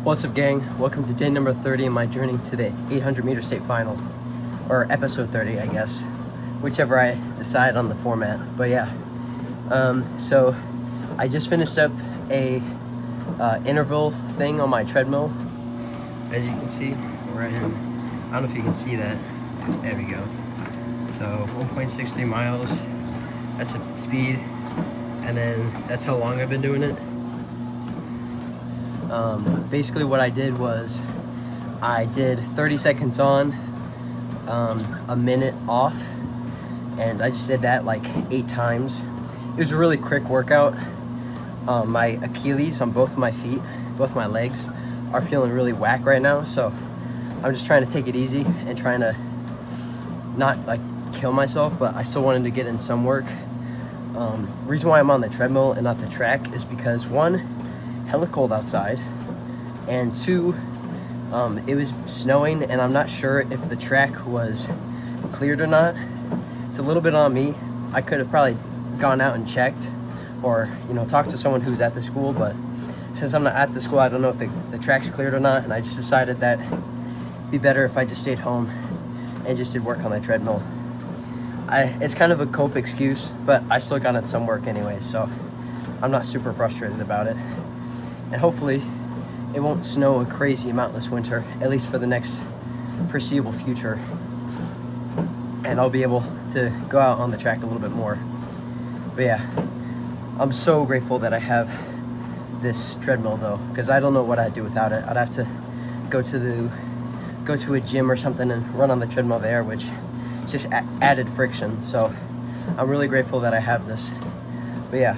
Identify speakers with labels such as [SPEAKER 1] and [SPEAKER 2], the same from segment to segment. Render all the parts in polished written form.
[SPEAKER 1] What's up, gang? Welcome to day number 30 in my journey to the 800 meter state final, or episode 30, I guess, whichever I decide on the format. But yeah, so I just finished up a interval thing on my treadmill. As you can see, right in, I don't know if you can see that. There we go. So 1.63 miles, that's the speed, and then that's how long I've been doing it. Basically what I did was I did 30 seconds on, a minute off, and I just did that like 8 times. It was a really quick workout. My Achilles on both my feet, both my legs, are feeling really whack right now, so I'm just trying to take it easy and trying to not like kill myself, but I still wanted to get in some work. Reason why I'm on the treadmill and not the track is because one, hella cold outside, and two, it was snowing and I'm not sure if the track was cleared or not. It's a little bit on me. I could have probably gone out and checked, or talked to someone who's at the school, but since I'm not at the school, I don't know if the track's cleared or not, and I just decided that it'd be better if I just stayed home and just did work on the treadmill. It's kind of a cope excuse, but I still got in some work anyway, so I'm not super frustrated about it. And hopefully it won't snow a crazy amount this winter, at least for the next foreseeable future. And I'll be able to go out on the track a little bit more. But yeah, I'm so grateful that I have this treadmill though, because I don't know what I'd do without it. I'd have to go to a gym or something and run on the treadmill there, which is just added friction. So I'm really grateful that I have this. But yeah,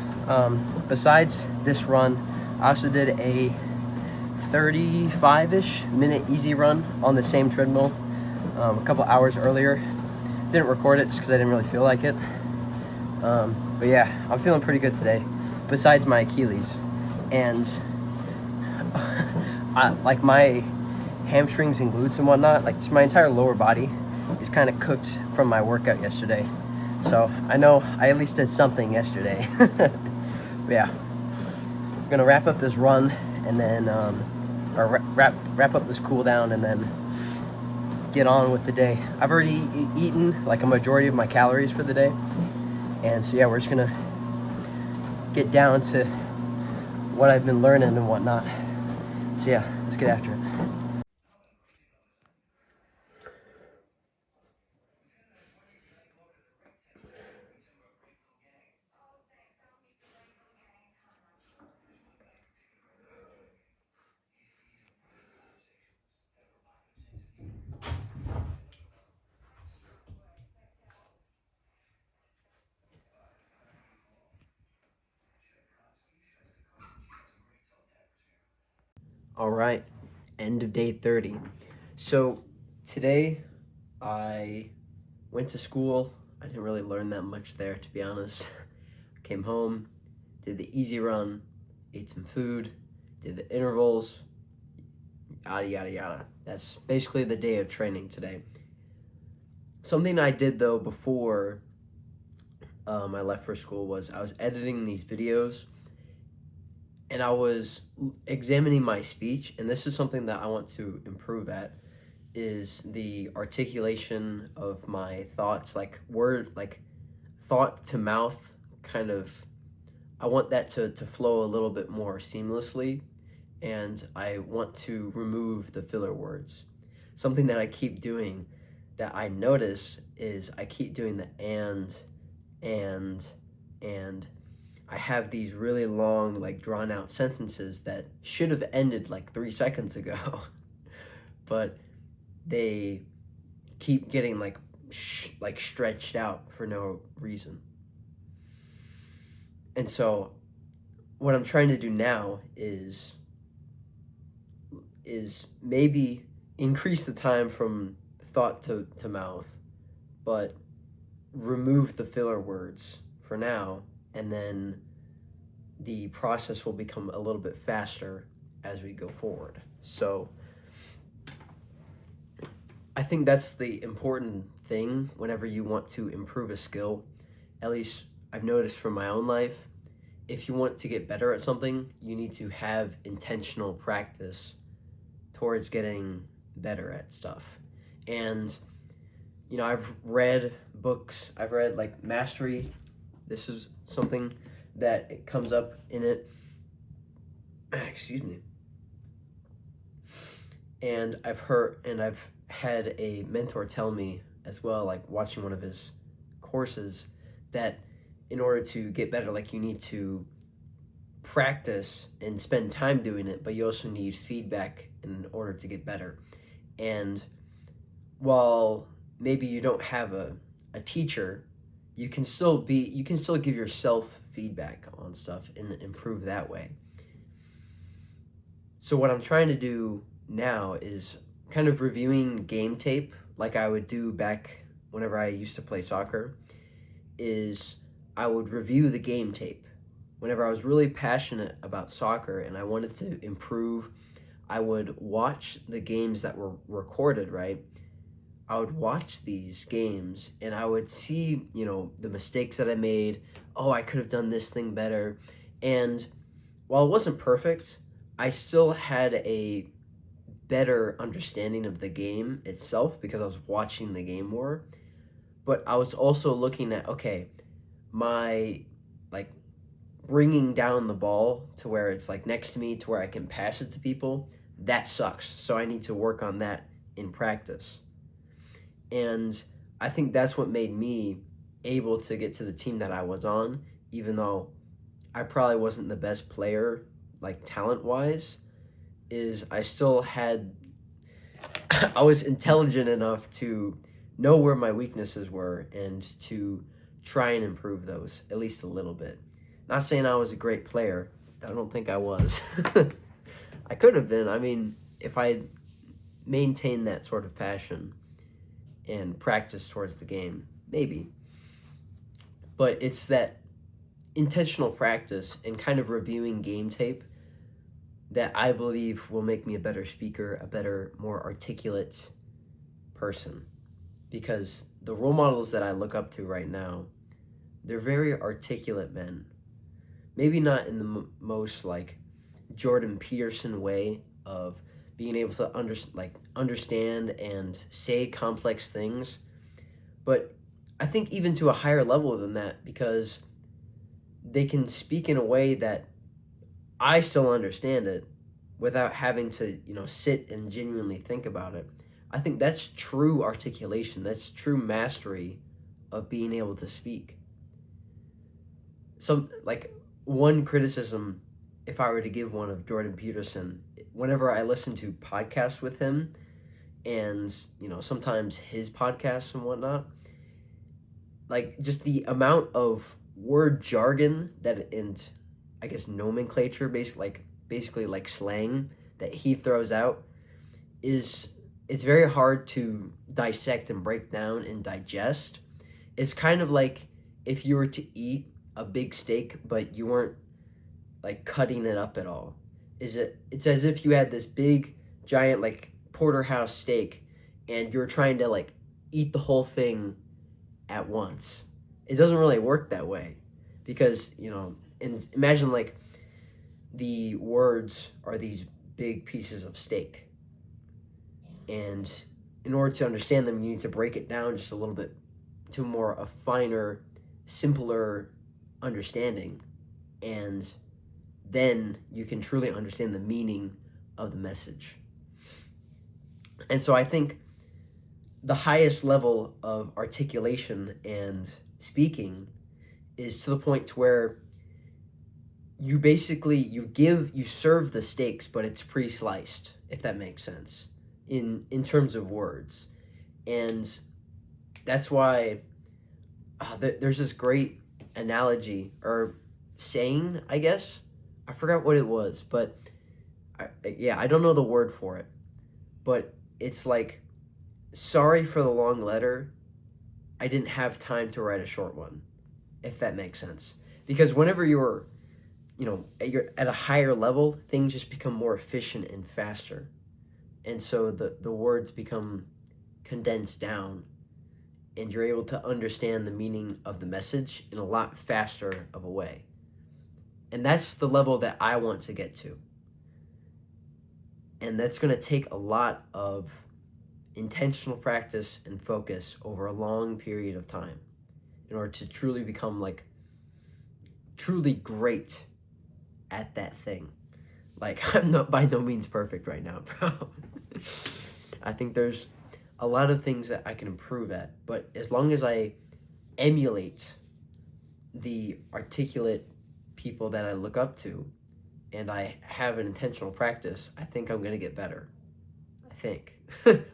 [SPEAKER 1] besides this run, I also did a 35-ish minute easy run on the same treadmill a couple hours earlier. Didn't record it just because I didn't really feel like it. But yeah, I'm feeling pretty good today, besides my Achilles. And like my hamstrings and glutes and whatnot, like just my entire lower body is kind of cooked from my workout yesterday. So I know I at least did something yesterday. But yeah, I'm gonna wrap up this run and then or wrap up this cool down and then get on with the day. I've already eaten like a majority of my calories for the day, and so yeah, we're just gonna get down to what I've been learning and whatnot. So yeah, let's get after it. All right, end of day 30. So today I went to school. I didn't really learn that much there, to be honest. Came home, did the easy run, ate some food, did the intervals, yada yada yada. That's basically the day of training today. Something I did though before I left for school was I was editing these videos and I was examining my speech, and this is something that I want to improve at, is the articulation of my thoughts, like thought to mouth kind of. I want that to flow a little bit more seamlessly, and I want to remove the filler words. Something that I keep doing that I notice is I keep doing the and I have these really long, like drawn out sentences that should have ended like 3 seconds ago, but they keep getting like stretched out for no reason. And so what I'm trying to do now is maybe increase the time from thought to mouth, but remove the filler words for now, and then the process will become a little bit faster as we go forward. So I think that's the important thing whenever you want to improve a skill. At least I've noticed from my own life, if you want to get better at something, you need to have intentional practice towards getting better at stuff. And, you know, I've read books, I've read like Mastery. This is something that it comes up in it. Excuse me. And I've had a mentor tell me as well, like watching one of his courses, that in order to get better, like you need to practice and spend time doing it, but you also need feedback in order to get better. And while maybe you don't have a teacher, you can still give yourself feedback on stuff and improve that way. So what I'm trying to do now is kind of reviewing game tape like I would do back whenever I used to play soccer. Is I would review the game tape whenever I was really passionate about soccer and I wanted to improve. I would watch the games that were recorded, right? I would watch these games and I would see, you know, the mistakes that I made. Oh, I could have done this thing better. And while it wasn't perfect, I still had a better understanding of the game itself because I was watching the game more. But I was also looking at, okay, my, like, bringing down the ball to where it's, like, next to me to where I can pass it to people, that sucks. So I need to work on that in practice. And I think that's what made me able to get to the team that I was on, even though I probably wasn't the best player, like, talent-wise, is I still had, I was intelligent enough to know where my weaknesses were and to try and improve those, at least a little bit. Not saying I was a great player. I don't think I was. I could have been. I mean, if I maintained that sort of passion and practice towards the game, maybe. But it's that intentional practice and kind of reviewing game tape that I believe will make me a better speaker, a better, more articulate person. Because the role models that I look up to right now, they're very articulate men. Maybe not in the most like Jordan Peterson way of being able to understand and say complex things, but I think even to a higher level than that, because they can speak in a way that I still understand it without having to, you know, sit and genuinely think about it. I think that's true articulation. That's true mastery of being able to speak. So, like, one criticism, if I were to give one of Jordan Peterson, whenever I listen to podcasts with him and, you know, sometimes his podcasts and whatnot, like, just the amount of word jargon that, and I guess nomenclature, basically like slang that he throws out, it's very hard to dissect and break down and digest. It's kind of like if you were to eat a big steak, but you weren't like cutting it up at all. It's as if you had this big, giant, like porterhouse steak, and you're trying to like eat the whole thing at once. It doesn't really work that way, because, you know, and imagine like the words are these big pieces of steak, and in order to understand them, you need to break it down just a little bit to a finer, simpler understanding, and then you can truly understand the meaning of the message. And so I think the highest level of articulation and speaking is to the point to where you basically you serve the steaks, but it's pre-sliced, if that makes sense, in terms of words. And that's why there's this great analogy or saying, I guess. I forgot what it was, but I don't know the word for it, but it's like, sorry for the long letter, I didn't have time to write a short one, if that makes sense. Because whenever you're at a higher level, things just become more efficient and faster. And so the words become condensed down, and you're able to understand the meaning of the message in a lot faster of a way. And that's the level that I want to get to. And that's going to take a lot of intentional practice and focus over a long period of time in order to truly become like truly great at that thing. Like, I'm not by no means perfect right now, bro. I think there's a lot of things that I can improve at, but as long as I emulate the articulate people that I look up to and I have an intentional practice, I think I'm going to get better. I think.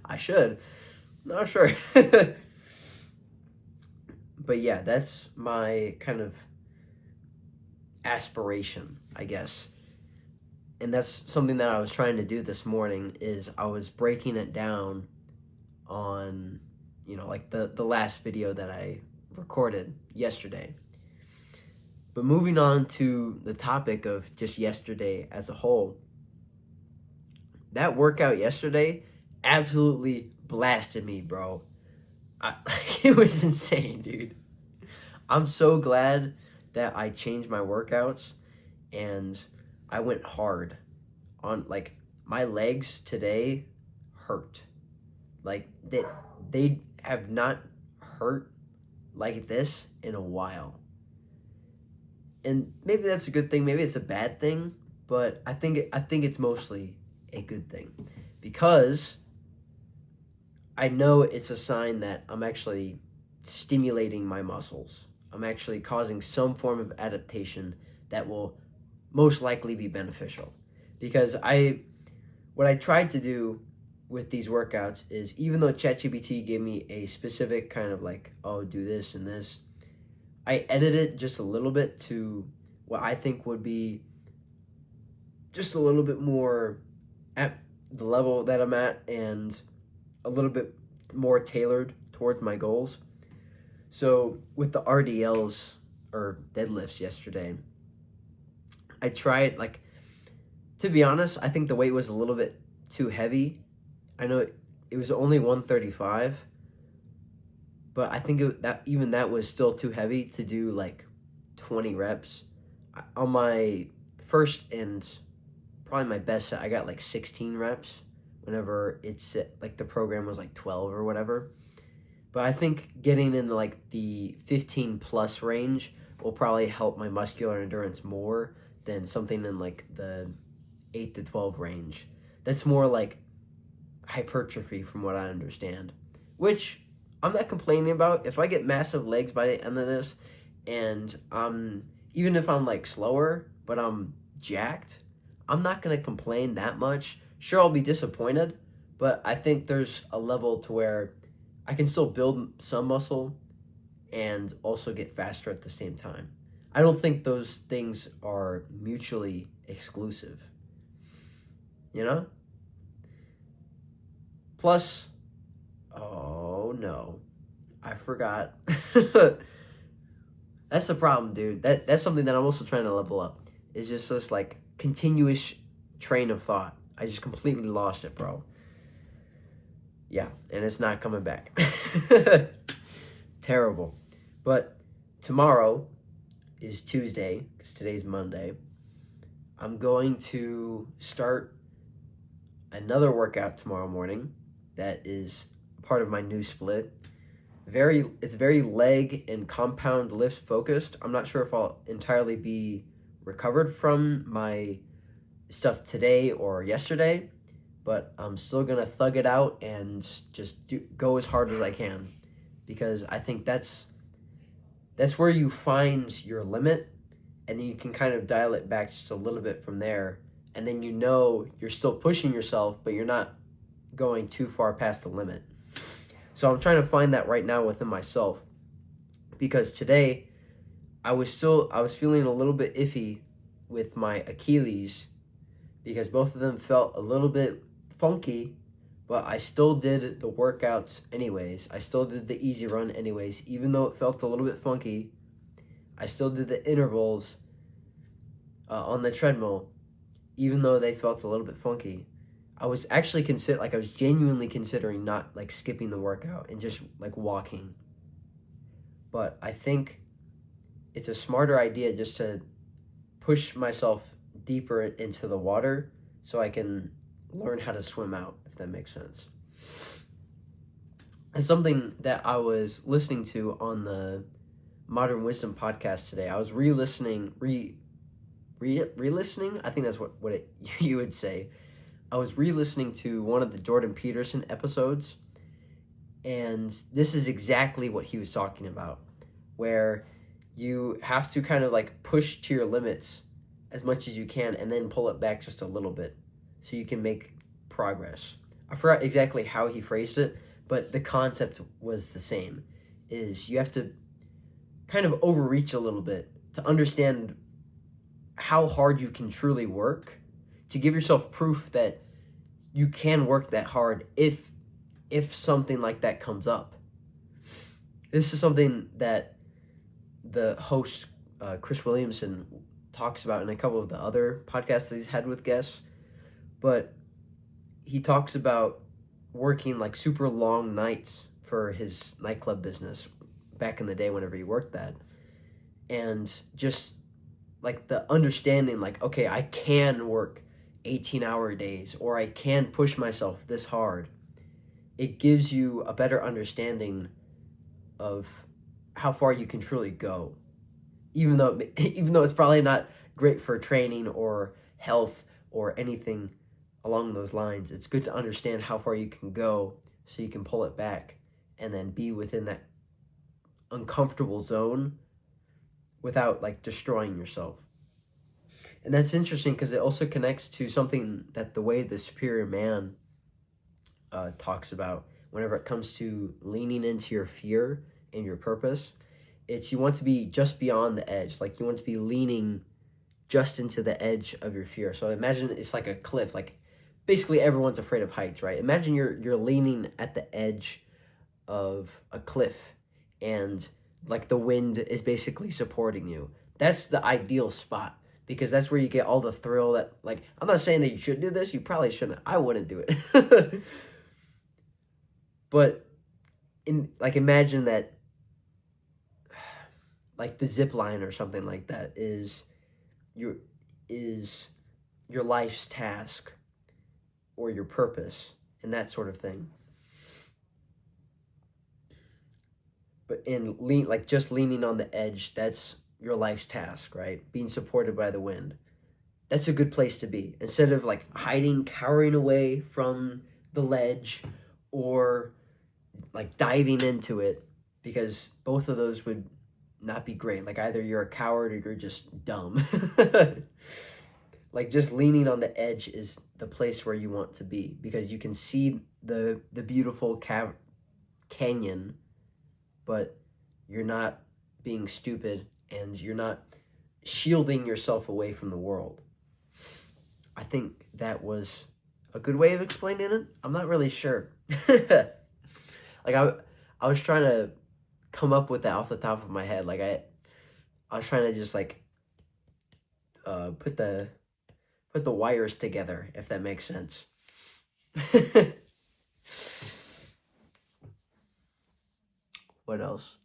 [SPEAKER 1] I should. Not sure. But yeah, that's my kind of aspiration, I guess. And that's something that I was trying to do this morning is I was breaking it down on, like the last video that I recorded yesterday. But moving on to the topic of just yesterday as a whole, that workout yesterday absolutely blasted me, bro. It was insane, dude. I'm so glad that I changed my workouts and I went hard on, like, my legs today hurt. Like, they have not hurt like this in a while. And maybe that's a good thing, maybe it's a bad thing, but I think it's mostly a good thing because I know it's a sign that I'm actually stimulating my muscles. I'm actually causing some form of adaptation that will most likely be beneficial. Because what I tried to do with these workouts is, even though ChatGPT gave me a specific kind of like, oh, do this and this, I edited it just a little bit to what I think would be just a little bit more at the level that I'm at and a little bit more tailored towards my goals. So with the RDLs or deadlifts yesterday, I tried, like, to be honest, I think the weight was a little bit too heavy. I know it was only 135, but I think that was still too heavy to do like 20 reps. On my first and probably my best set, I got like 16 reps whenever it's like the program was like 12 or whatever. But I think getting in like the 15 plus range will probably help my muscular endurance more than something in like the 8 to 12 range. That's more like hypertrophy from what I understand, which I'm not complaining about. If I get massive legs by the end of this and even if I'm like slower but I'm jacked, I'm not going to complain that much. Sure, I'll be disappointed, but I think there's a level to where I can still build some muscle and also get faster at the same time. I don't think those things are mutually exclusive. Plus, oh no, I forgot. That's the problem, dude. That's something that I'm also trying to level up. It's just this like continuous train of thought. I just completely lost it, bro. Yeah, and it's not coming back. Terrible. But tomorrow is Tuesday, because today's Monday. I'm going to start another workout tomorrow morning that is part of my new split. It's very leg and compound lift focused. I'm not sure if I'll entirely be recovered from my stuff today or yesterday, but I'm still gonna thug it out and just go as hard as I can, because I think that's where you find your limit, and then you can kind of dial it back just a little bit from there, and then you're still pushing yourself, but you're not going too far past the limit. So I'm trying to find that right now within myself, because today I was feeling a little bit iffy with my Achilles, because both of them felt a little bit funky, but I still did the workouts anyways. I still did the easy run anyways, even though it felt a little bit funky. I still did the intervals on the treadmill, even though they felt a little bit funky. I was actually I was genuinely considering not like skipping the workout and just like walking. But I think it's a smarter idea just to push myself deeper into the water so I can learn how to swim out, if that makes sense. And something that I was listening to on the Modern Wisdom podcast today, I was re-listening, re-listening, I think that's what you would say. I was re-listening to one of the Jordan Peterson episodes, and this is exactly what he was talking about, where you have to kind of like push to your limits as much as you can and then pull it back just a little bit so you can make progress. I forgot exactly how he phrased it, but the concept was the same, is you have to kind of overreach a little bit to understand how hard you can truly work, to give yourself proof that you can work that hard if something like that comes up. This is something that the host, Chris Williamson, talks about in a couple of the other podcasts that he's had with guests, but he talks about working like super long nights for his nightclub business back in the day whenever he worked that, and just like the understanding, like, okay, I can work 18-hour days, or I can push myself this hard. It gives you a better understanding of how far you can truly go, even though it's probably not great for training or health or anything along those lines. It's good to understand how far you can go so you can pull it back and then be within that uncomfortable zone without like destroying yourself. And that's interesting because it also connects to something that the way the superior man talks about whenever it comes to leaning into your fear and your purpose. It's you want to be just beyond the edge. Like you want to be leaning just into the edge of your fear. So imagine it's like a cliff. Like basically everyone's afraid of heights, right? Imagine you're leaning at the edge of a cliff and like the wind is basically supporting you. That's the ideal spot because that's where you get all the thrill that, like, I'm not saying that you should do this. You probably shouldn't. I wouldn't do it. But imagine that like the zip line or something like that is your life's task or your purpose and that sort of thing. But just leaning on the edge, that's your life's task, right? Being supported by the wind. That's a good place to be. Instead of like hiding, cowering away from the ledge or like diving into it, because both of those would not be great. Like either you're a coward or you're just dumb. Like just leaning on the edge is the place where you want to be because you can see the beautiful canyon, but you're not being stupid and you're not shielding yourself away from the world. I think that was a good way of explaining it. I'm not really sure. Like I was trying to come up with that off the top of my head. Like I was trying to just like put the wires together, if that makes sense. What else?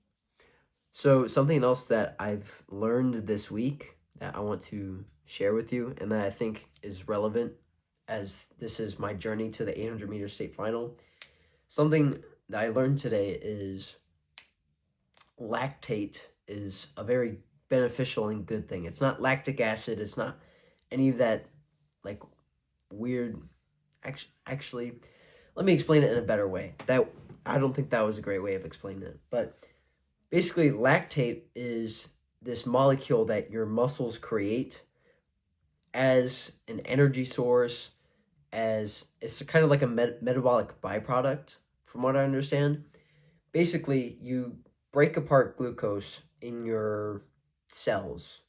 [SPEAKER 1] So something else that I've learned this week that I want to share with you and that I think is relevant as this is my journey to the 800-meter state final. Something that I learned today is lactate is a very beneficial and good thing. It's not lactic acid. It's not any of that like weird. Actually, let me explain it in a better way. That I don't think that was a great way of explaining it. But basically, lactate is this molecule that your muscles create as an energy source, as it's kind of like a metabolic byproduct, from what I understand. Basically, you break apart glucose in your cells,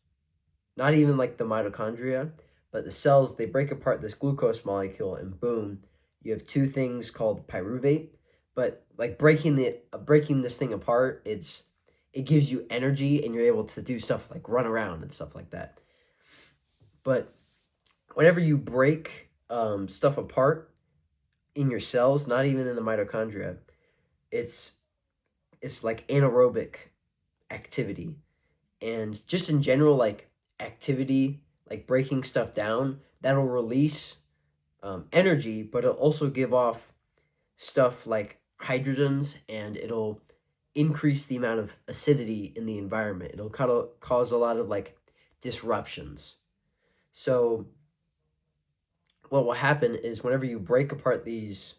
[SPEAKER 1] not even like the mitochondria, but the cells, they break apart this glucose molecule and boom, you have two things called pyruvate. But like breaking this thing apart, it gives you energy and you're able to do stuff like run around and stuff like that. But whenever you break stuff apart in your cells, not even in the mitochondria, it's like anaerobic activity. And just in general, like activity, like breaking stuff down, that'll release energy, but it'll also give off stuff like hydrogens, and it'll increase the amount of acidity in the environment. It'll kind of cause a lot of like disruptions. So what will happen is whenever you break apart these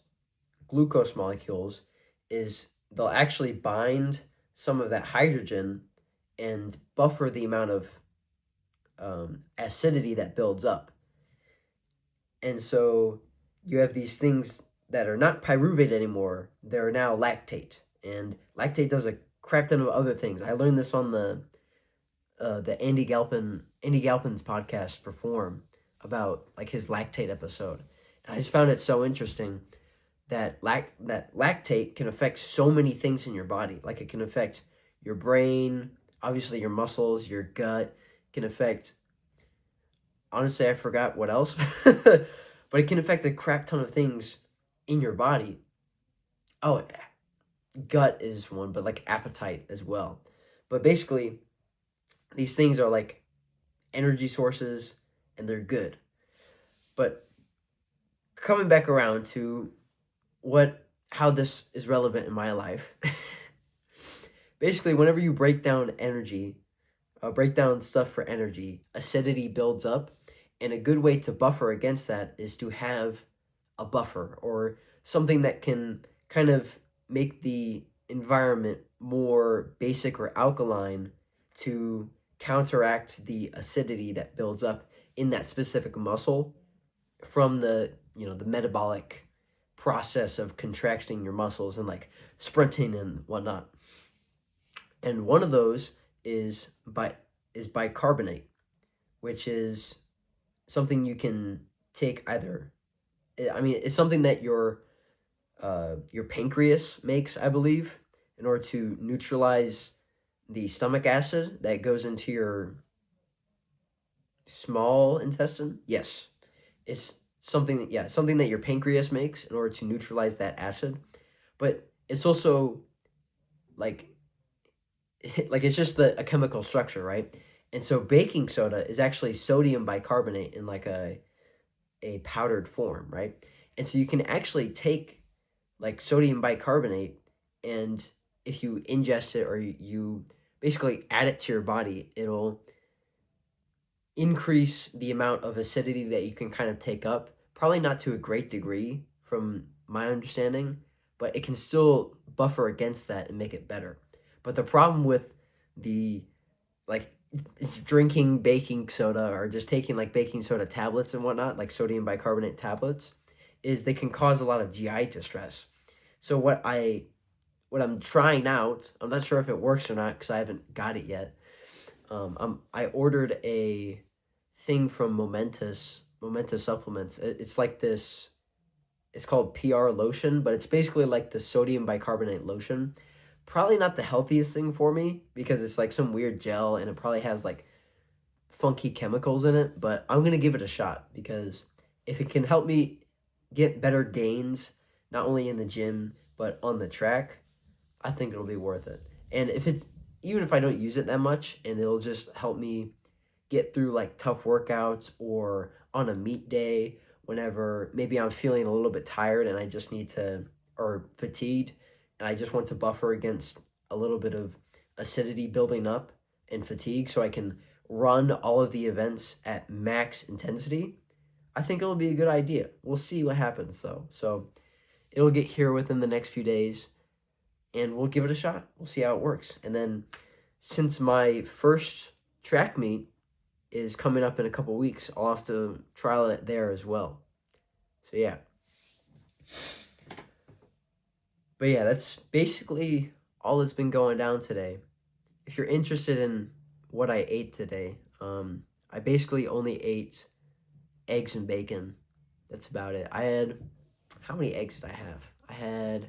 [SPEAKER 1] glucose molecules, is they'll actually bind some of that hydrogen and buffer the amount of acidity that builds up. And so you have these things that are not pyruvate anymore. They're now lactate. And lactate does a crap ton of other things. I learned this on the Andy Galpin's podcast, Perform, about like his lactate episode. And I just found it so interesting that lactate can affect so many things in your body. Like it can affect your brain, obviously your muscles, your gut. It can affect, honestly, I forgot what else, but it can affect a crap ton of things in your body. Oh, gut is one, but like appetite as well. But basically, these things are like energy sources and they're good. But coming back around to how this is relevant in my life. Basically, whenever you break down energy, break down stuff for energy, acidity builds up, and a good way to buffer against that is to have a buffer or something that can kind of make the environment more basic or alkaline to counteract the acidity that builds up in that specific muscle from the metabolic process of contracting your muscles and like sprinting and whatnot. And one of those is bicarbonate, which is something you can take either. I mean, it's something that your pancreas makes, I believe, in order to neutralize the stomach acid that goes into your small intestine. Yes, it's something that your pancreas makes in order to neutralize that acid. But it's also like it's just a chemical structure, right? And so baking soda is actually sodium bicarbonate in like a powdered form, right? And so you can actually take like sodium bicarbonate, and if you ingest it or you basically add it to your body, it'll increase the amount of acidity that you can kind of take up. Probably not to a great degree from my understanding, but it can still buffer against that and make it better. But the problem with the like drinking baking soda or just taking like baking soda tablets and whatnot, like sodium bicarbonate tablets, is they can cause a lot of GI distress. So what I'm trying out, I'm not sure if it works or not because I haven't got it yet. I ordered a thing from Momentous Supplements. It's like this. It's called PR Lotion, but it's basically like the sodium bicarbonate lotion. Probably not the healthiest thing for me because it's like some weird gel and it probably has like funky chemicals in it. But I'm gonna give it a shot because if it can help me get better gains, not only in the gym but on the track, I think it'll be worth it. And even if I don't use it that much, and it'll just help me get through like tough workouts or on a meet day whenever maybe I'm feeling a little bit tired and I just need to, or fatigued, and I just want to buffer against a little bit of acidity building up and fatigue so I can run all of the events at max intensity. I think it'll be a good idea. We'll see what happens though. So it'll get here within the next few days and we'll give it a shot. We'll see how it works. And then since my first track meet is coming up in a couple weeks, I'll have to trial it there as well. So yeah. But yeah, that's basically all that's been going down today. If you're interested in what I ate today, I basically only ate eggs and bacon. That's about it. How many eggs did I have? I had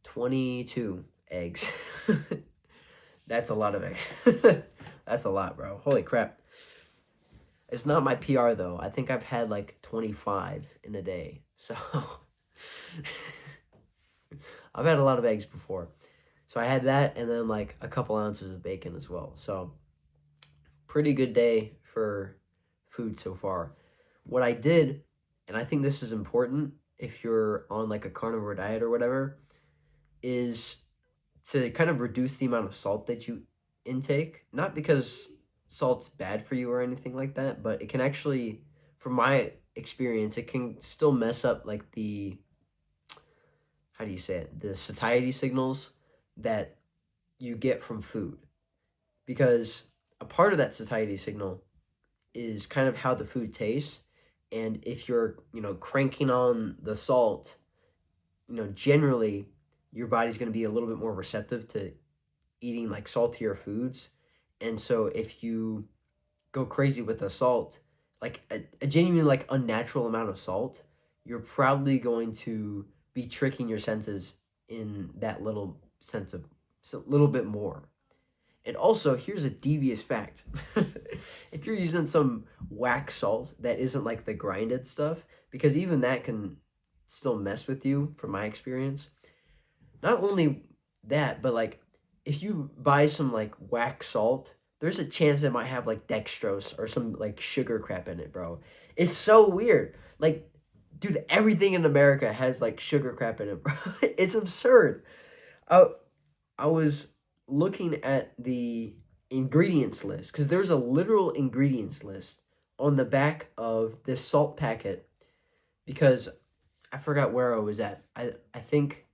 [SPEAKER 1] 22 eggs. That's a lot of eggs. That's a lot, bro. Holy crap. It's not my PR, though. I think I've had like 25 in a day. So I've had a lot of eggs before. So I had that and then like a couple ounces of bacon as well. So pretty good day for food so far. What I did and I think this is important if you're on like a carnivore diet or whatever, is to kind of reduce the amount of salt that you intake. Not because salt's bad for you or anything like that, but it can actually, from my experience, it can still mess up like the, how do you say it, the satiety signals that you get from food. Because a part of that satiety signal is kind of how the food tastes. And if you're, cranking on the salt, generally your body's going to be a little bit more receptive to eating like saltier foods. And so if you go crazy with the salt, like a genuine like unnatural amount of salt, you're probably going to be tricking your senses in that little sense of a little bit more. And also, here's a devious fact. If you're using some whack salt that isn't like the grinded stuff, because even that can still mess with you from my experience. Not only that, but like if you buy some like whack salt, there's a chance it might have like dextrose or some like sugar crap in it, bro. It's so weird. Like, dude, everything in America has like sugar crap in it, bro. It's absurd. I was looking at the ingredients list because there's a literal ingredients list on the back of this salt packet because I forgot where I was at. I think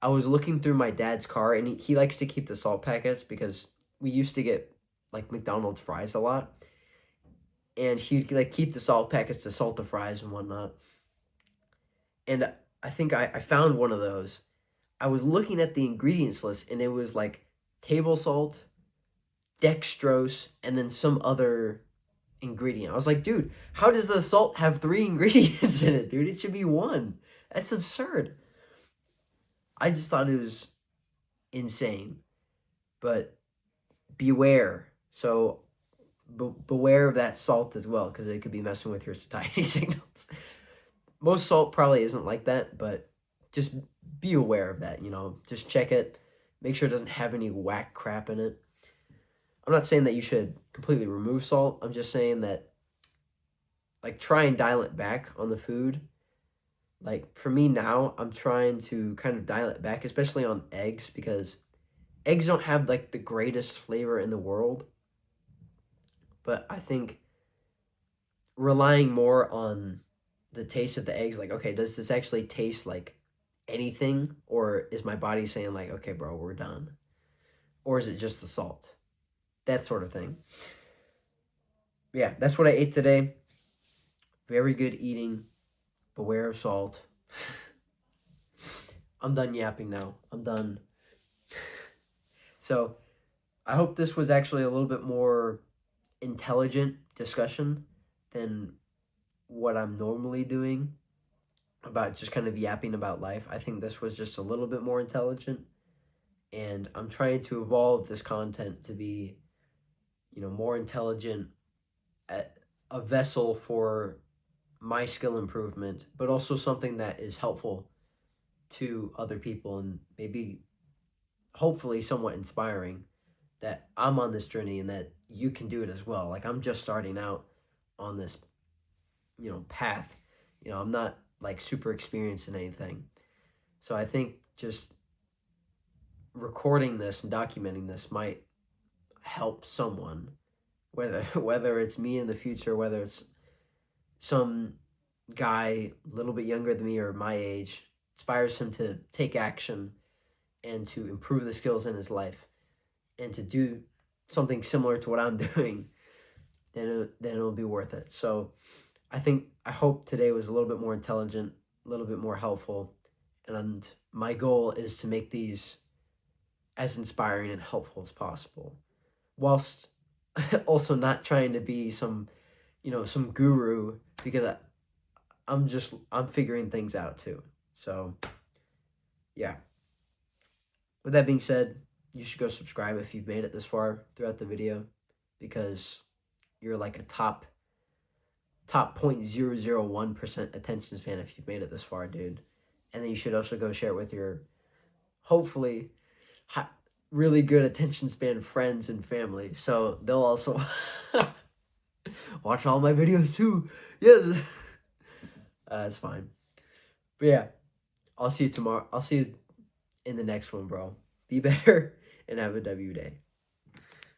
[SPEAKER 1] I was looking through my dad's car, and he likes to keep the salt packets because we used to get like McDonald's fries a lot, and he'd like keep the salt packets to salt the fries and whatnot. And I think I found one of those. I was looking at the ingredients list, and it was like table salt, dextrose, and then some other ingredient. I was like, dude, how does the salt have 3 ingredients in it, dude? It should be 1. That's absurd. I just thought it was insane. But beware. So beware of that salt as well, because it could be messing with your satiety signals. Most salt probably isn't like that, but just be aware of that, Just check it. Make sure it doesn't have any whack crap in it. I'm not saying that you should completely remove salt. I'm just saying that, like, try and dial it back on the food. Like, for me now, I'm trying to kind of dial it back, especially on eggs, because eggs don't have, like, the greatest flavor in the world. But I think relying more on the taste of the eggs, like, okay, does this actually taste like anything? Or is my body saying, like, okay, bro, we're done? Or is it just the salt? That sort of thing. Yeah, that's what I ate today. Very good eating. Beware of salt. I'm done yapping now. I'm done. So, I hope this was actually a little bit more intelligent discussion than what I'm normally doing about just kind of yapping about life. I think this was just a little bit more intelligent, and I'm trying to evolve this content to be, more intelligent, a vessel for my skill improvement, but also something that is helpful to other people and maybe hopefully somewhat inspiring, that I'm on this journey and that you can do it as well. Like, I'm just starting out on this, path. I'm not like super experienced in anything. So I think just recording this and documenting this might help someone, whether it's me in the future, whether it's some guy a little bit younger than me or my age, inspires him to take action and to improve the skills in his life and to do something similar to what I'm doing, then it'll be worth it. So I hope today was a little bit more intelligent, a little bit more helpful, and my goal is to make these as inspiring and helpful as possible, whilst also not trying to be some guru, because I'm figuring things out too. So yeah. With that being said, you should go subscribe if you've made it this far throughout the video, because you're like a top 0.001% attention span if you've made it this far, dude. And then you should also go share it with your hopefully really good attention span friends and family, so they'll also watch all my videos too. Yes.
[SPEAKER 2] It's fine. But yeah, I'll see you tomorrow. I'll see you in the next one, bro. Be better and have a W day.